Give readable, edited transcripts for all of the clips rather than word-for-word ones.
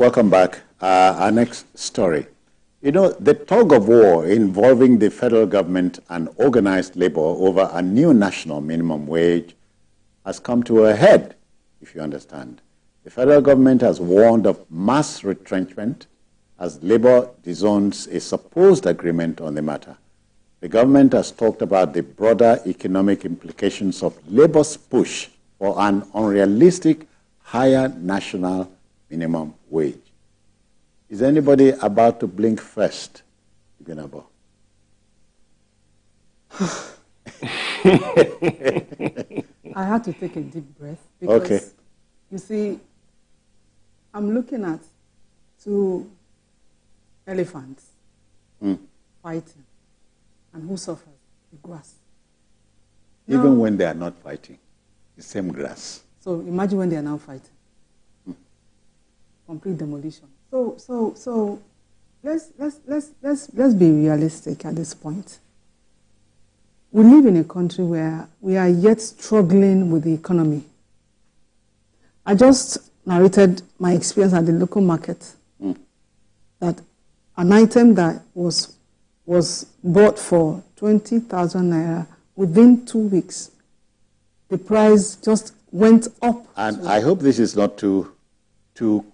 Welcome back. Our next story. You know, the tug of war involving the federal government and organized labor over a new national minimum wage has come to a head, if you understand. The federal government has warned of mass retrenchment as labor disowns a supposed agreement on the matter. The government has talked about the broader economic implications of labor's push for an unrealistic higher national minimum wage. Is anybody about to blink first, Ibenabo? I had to take a deep breath because, okay. You see, I'm looking at two elephants fighting, and who suffers? The grass. Even when they are not fighting, the same grass. So imagine when they are now fighting. Complete demolition. So let's be realistic at this point. We live in a country where we are yet struggling with the economy. I just narrated my experience at the local market. That an item that was bought for 20,000 naira within 2 weeks, the price just went up. And I hope this is not too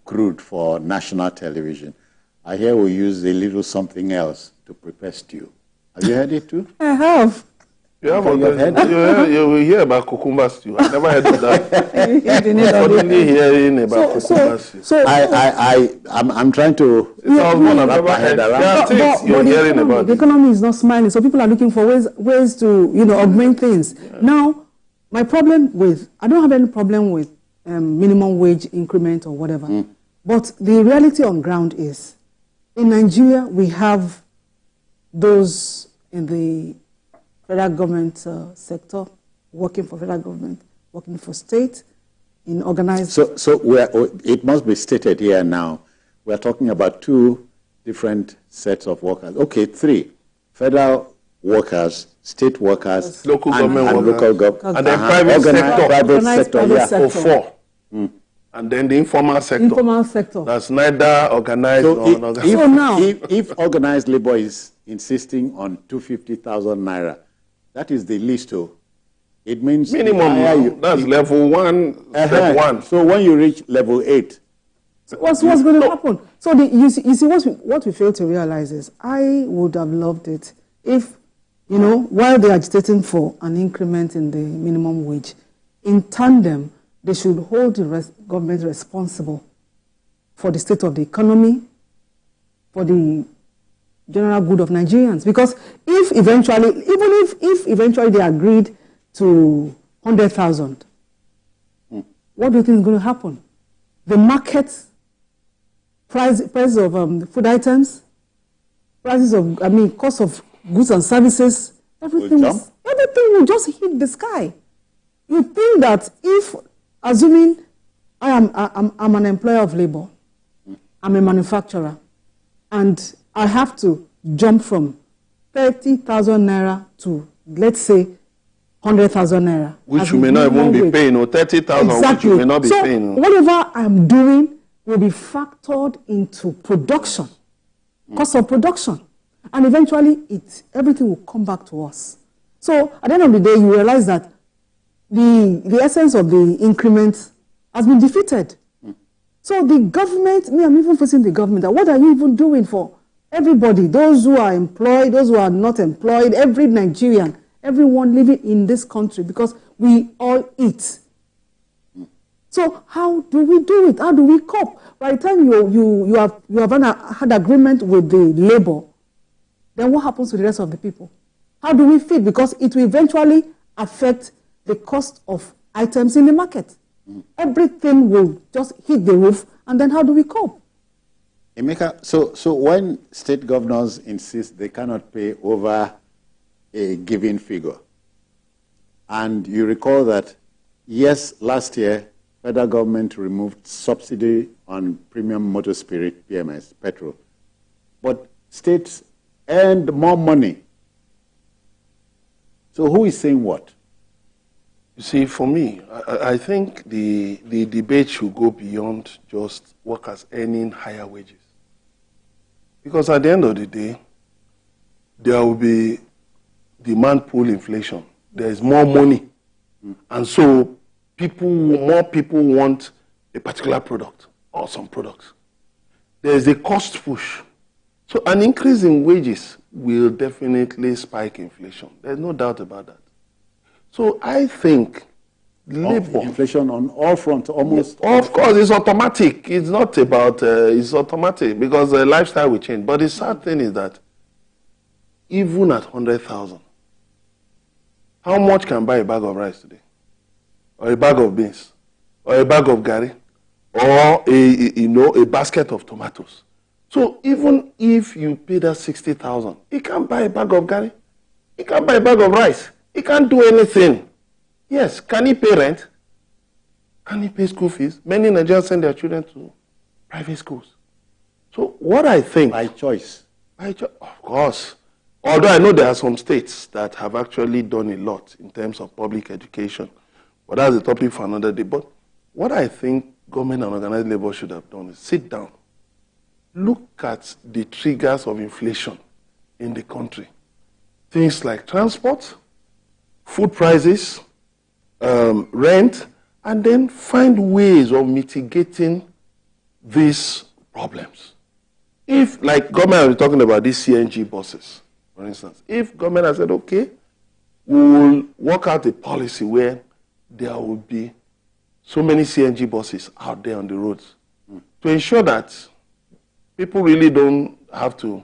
crude for national television. I hear we use a little something else to prepare stew. Have you heard it too? I have. You will hear about cucumber stew. I never heard of that. Suddenly hearing about cucumber stew. I'm trying to. The economy is not smiling, so people are looking for ways to augment things. Yeah. Now, my problem with I don't have any problem with minimum wage increment or whatever, but the reality on ground is, in Nigeria we have those in the federal government sector, working for federal government, working for state, in organized. So it must be stated here now, we're talking about two different sets of workers. Okay, three. Federal workers, state workers, local government and workers. Local government. And then private sector. For four. And then the informal sector. Informal sector. That's neither organized nor unorganized. If organized labor is insisting on 250,000 naira, that is the least. It means minimum. That's level 1, step 1. So when you reach level 8, so what's going to happen? So you see what we fail to realize is, I would have loved it if, while they're agitating for an increment in the minimum wage, in tandem, they should hold the government responsible for the state of the economy, for the general good of Nigerians. Because if eventually they agreed to 100,000, what do you think is going to happen? The market price of food items, prices of cost of goods and services, everything will just hit the sky. You think that if, assuming I'm an employer of labor, I'm a manufacturer, and I have to jump from 30,000 naira to, let's say, 100,000 naira. Which you may not even be paying, or 30,000, exactly. Which you may not be paying. So whatever I'm doing will be factored into production, cost of production. And eventually, everything will come back to us. So at the end of the day, you realize that the essence of the increment has been defeated. So the government, I'm even facing the government, that what are you even doing for everybody, those who are employed, those who are not employed, every Nigerian, everyone living in this country, because we all eat. So how do we do it? How do we cope? By the time you have had agreement with the labor, then what happens to the rest of the people? How do we feed? Because it will eventually affect the cost of items in the market. Everything will just hit the roof, and then how do we cope? Emeka, so when state governors insist they cannot pay over a given figure, and you recall that, yes, last year, federal government removed subsidy on premium motor spirit, PMS, petrol, but states earned more money. So who is saying what? You see, for me, I think the debate should go beyond just workers earning higher wages. Because at the end of the day, there will be demand pull inflation. There is more money. And so more people want a particular product or some products. There is a cost push. So an increase in wages will definitely spike inflation. There's no doubt about that. So I think labor... Inflation on all fronts, almost... Of course, it's automatic. It's not about... it's automatic because the lifestyle will change. But the sad thing is that even at 100,000, how much can buy a bag of rice today? Or a bag of beans? Or a bag of gari? Or a basket of tomatoes? So even if you pay that 60,000, he can't buy a bag of gari. He can't buy a bag of rice. He can't do anything. Yes, can he pay rent? Can he pay school fees? Many Nigerians send their children to private schools. So what I think... By choice. Of course. Although I know there are some states that have actually done a lot in terms of public education. But that's a topic for another day. But what I think government and organized labor should have done is sit down. Look at the triggers of inflation in the country. Things like transport, food prices, rent, and then find ways of mitigating these problems. If, like government is talking about these CNG buses, for instance, if government has said, okay, we will work out a policy where there will be so many CNG buses out there on the roads to ensure that people really don't have to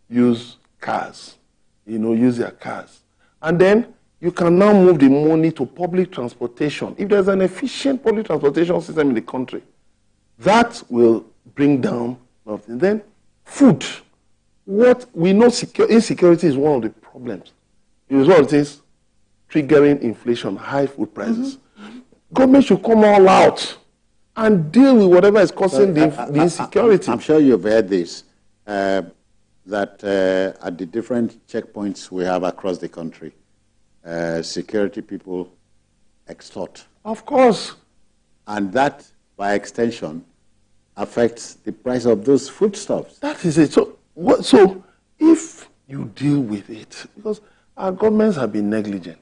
use cars, use their cars. And then you can now move the money to public transportation. If there's an efficient public transportation system in the country, that will bring down nothing. Then food. What we know, insecurity is one of the problems. It is one of the things triggering inflation, high food prices. Government should come all out and deal with whatever is causing the insecurity. I'm sure you've heard this, that at the different checkpoints we have across the country, security people extort. Of course. And that, by extension, affects the price of those foodstuffs. That is it. So if you deal with it, because our governments have been negligent.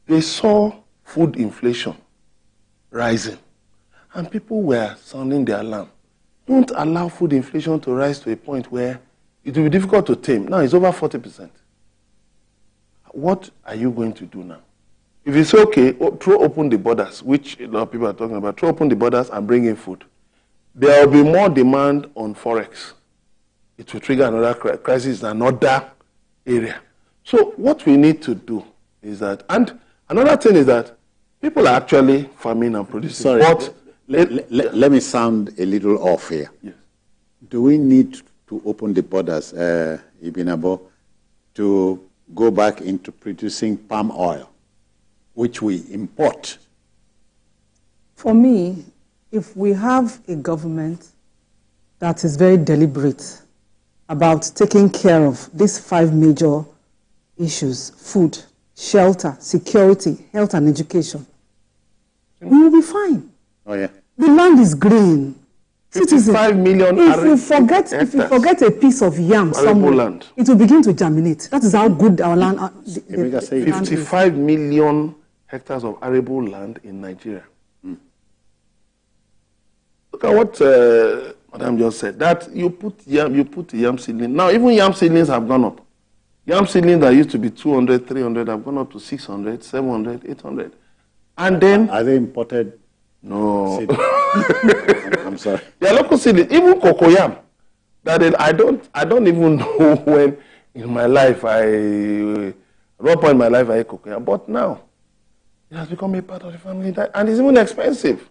They saw food inflation rising, and people were sounding their alarm. Don't allow food inflation to rise to a point where it will be difficult to tame. Now it's over 40%. What are you going to do now? If it's okay, throw open the borders, which a lot of people are talking about, throw open the borders and bring in food. There will be more demand on Forex. It will trigger another crisis in another area. So what we need to do is that, and another thing is that people are actually farming and producing. Sorry, let me sound a little off here. Yes. Do we need to open the borders, Ibn Abo, to go back into producing palm oil, which we import? For me, if we have a government that is very deliberate about taking care of these 5 major issues: food, shelter, security, health, and education, we will be fine. Oh, yeah. The land is green. 55 million if you forget a piece of yam somewhere, land, it will begin to germinate. That is how good our land is. 55 million hectares of arable land in Nigeria. Look at what Madam just said. That you put yam seedling. Now even yam seedlings have gone up. Yam seedlings that used to be 200, 300 have gone up to 600, 700, 800. And then... Are they imported? No. I'm sorry. They are local seedlings. Even cocoyam. I don't even know when in my life at what point in my life I ate cocoyam. But now, it has become a part of the family. And it's even expensive.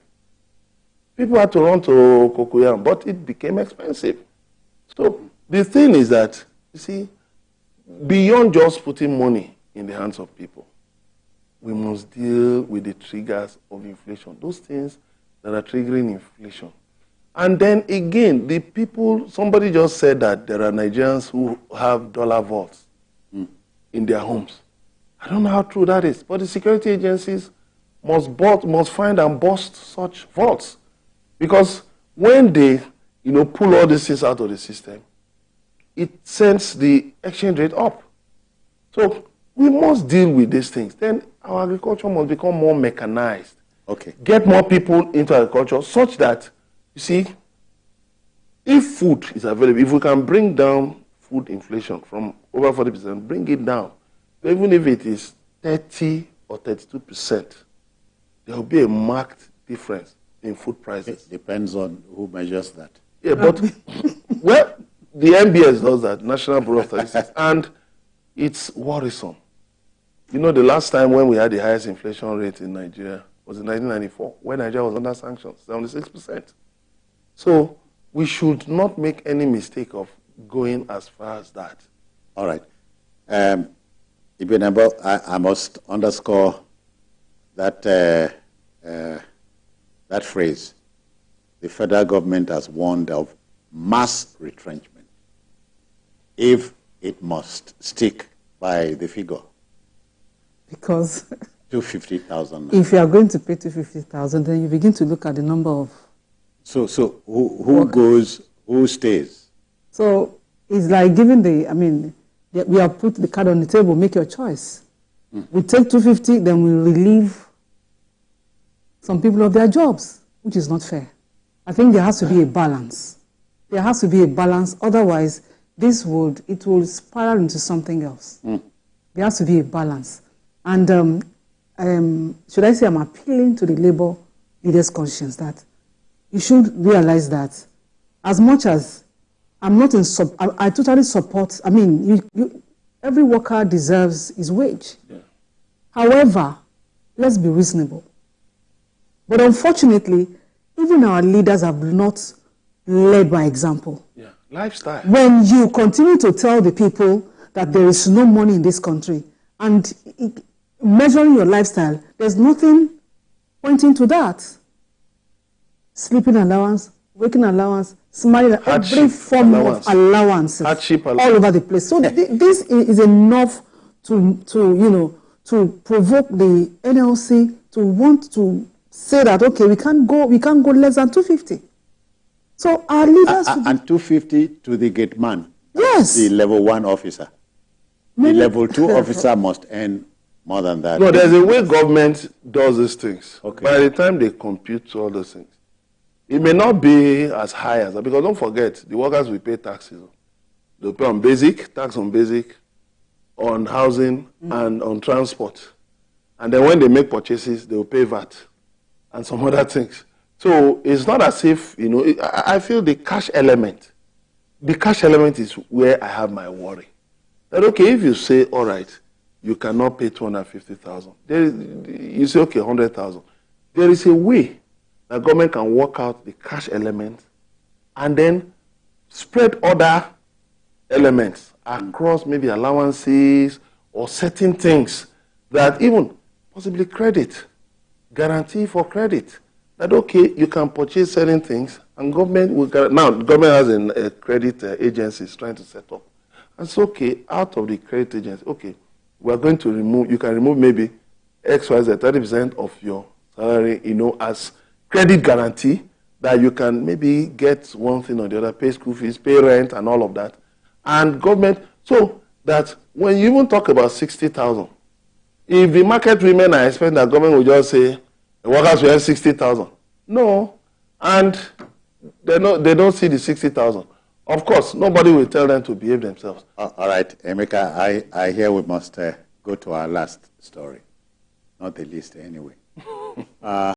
People had to run to cocoyam, but it became expensive. So the thing is that, you see, beyond just putting money in the hands of people, we must deal with the triggers of inflation, those things that are triggering inflation. And then again, the people, somebody just said that there are Nigerians who have dollar vaults in their homes. I don't know how true that is, but the security agencies must find and bust such vaults. Because when they, pull all these things out of the system, it sends the exchange rate up. So we must deal with these things. Then our agriculture must become more mechanized. Okay. Get more people into agriculture such that, you see, if food is available, if we can bring down food inflation from over 40%, bring it down. Even if it is 30 or 32%, there will be a marked difference in food prices. It depends on who measures that. Yeah, but well, the NBS does that, National Bureau of Statistics, and it's worrisome. The last time when we had the highest inflation rate in Nigeria was in 1994, when Nigeria was under sanctions, 76%. So we should not make any mistake of going as far as that. All right. I must underscore that that phrase. The federal government has warned of mass retrenchment if it must stick by the figure. Because 250,000. if you are going to pay 250,000, then you begin to look at the number of. So who goes, who stays? So it's like giving we have put the card on the table, make your choice. We take 250, then we relieve some people of their jobs, which is not fair. I think there has to be a balance. There has to be a balance, otherwise it will spiral into something else. There has to be a balance. And should I say I'm appealing to the labor leaders' conscience that you should realize that as much as I'm not I totally support, every worker deserves his wage. Yeah. However, let's be reasonable. But unfortunately, even our leaders have not led by example. Yeah, lifestyle. When you continue to tell the people that there is no money in this country and measuring your lifestyle, there's nothing pointing to that. Sleeping allowance, waking allowance, smiling, every form of allowances all over the place. So this is enough to provoke the NLC to want to say that, okay, we can't go less than 250. So our leaders... and 250 to the gate man. Yes. The level 1 officer. The level 2 officer must earn more than that. No, there's a way government does these things. Okay. By the time they compute all those things, it may not be as high as that, because don't forget, the workers will pay taxes. They'll pay on basic, tax on basic, on housing, and on transport. And then when they make purchases, they will pay VAT and some other things. So it's not as if, I feel the cash element is where I have my worry. That, okay, if you say, all right, you cannot pay 250,000, you say, okay, 100,000. There is a way the government can work out the cash element and then spread other elements across maybe allowances or certain things that even possibly credit, guarantee for credit. That, okay, you can purchase certain things and government will now the government has a credit agency is trying to set up. And it's okay, out of the credit agency, okay, we're going to remove, you can remove maybe XYZ, 30% of your salary, as credit guarantee, that you can maybe get one thing or the other, pay school fees, pay rent, and all of that. And government, so that when you even talk about 60,000, if the market women are expecting that government will just say, the workers will have 60,000. No, and they don't see the 60,000. Of course, nobody will tell them to behave themselves. All right, Emeka, I hear we must go to our last story. Not the least, anyway.